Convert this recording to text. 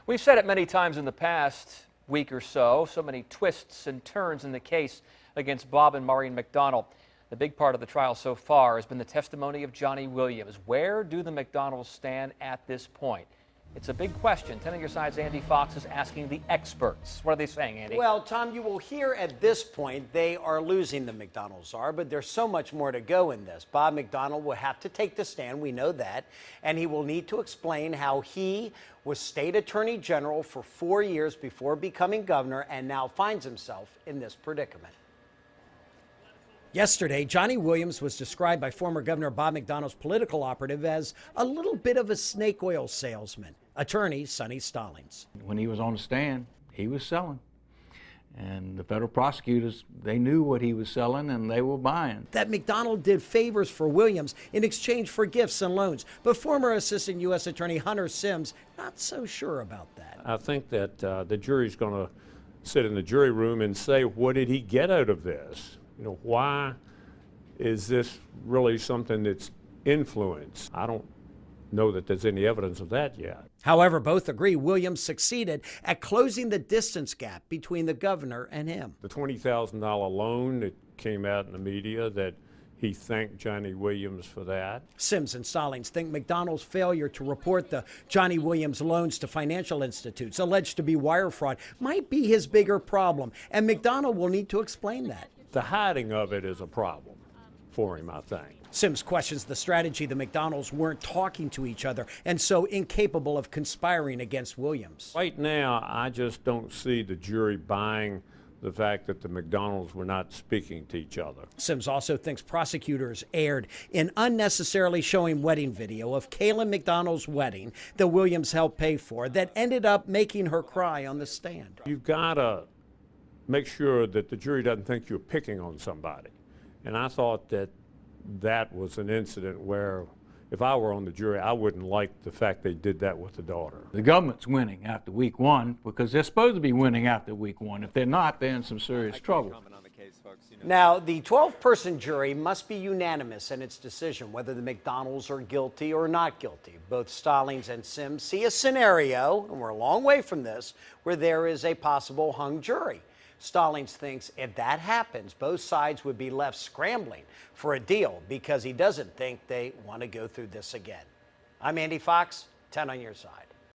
We've said it many times in the past week or so many twists and turns in the case against Bob and Maureen McDonnell. The big part of the trial so far has been the testimony of Johnny Williams. Where do the McDonnells stand at this point? It's a big question. 10 on your side's Andy Fox is asking the experts. What are they saying, Andy? Well, Tom, you will hear at this point they are losing, the McDonnells are, but there's so much more to go in this. Bob McDonnell will have to take the stand, we know that, and he will need to explain how he was state attorney general for 4 years before becoming governor and now finds himself in this predicament. Yesterday, Johnny Williams was described by former Governor Bob McDonnell's political operative as a little bit of a snake oil salesman. Attorney Sonny Stallings. When he was on the stand, he was selling. And the federal prosecutors, they knew what he was selling and they were buying. That McDonnell did favors for Williams in exchange for gifts and loans. But former Assistant U.S. Attorney Hunter Sims, not so sure about that. I think that the jury's going to sit in the jury room and say, what did he get out of this? You know, why is this really something that's influence? I don't know that there's any evidence of that yet. However, both agree Williams succeeded at closing the distance gap between the governor and him. The $20,000 loan that came out in the media, that he thanked Johnny Williams for that. Sims and Stallings think McDonnell's failure to report the Johnny Williams loans to financial institutes alleged to be wire fraud might be his bigger problem, and McDonnell will need to explain that. The hiding of it is a problem for him, I think. Sims questions the strategy the McDonnells weren't talking to each other and so incapable of conspiring against Williams. Right now, I just don't see the jury buying the fact that the McDonnells were not speaking to each other. Sims also thinks prosecutors erred in unnecessarily showing wedding video of Kayla McDonnell's wedding that Williams helped pay for that ended up making her cry on the stand. You've got to make sure that the jury doesn't think you're picking on somebody. And I thought that that was an incident where if I were on the jury, I wouldn't like the fact they did that with the daughter. The government's winning after week one because they're supposed to be winning after week one. If they're not, they're in some serious trouble. Now, the 12-person jury must be unanimous in its decision whether the McDonnells are guilty or not guilty. Both Stallings and Sims see a scenario, and we're a long way from this, where there is a possible hung jury. Stallings thinks if that happens, both sides would be left scrambling for a deal because he doesn't think they want to go through this again. I'm Andy Fox, 10 on your side.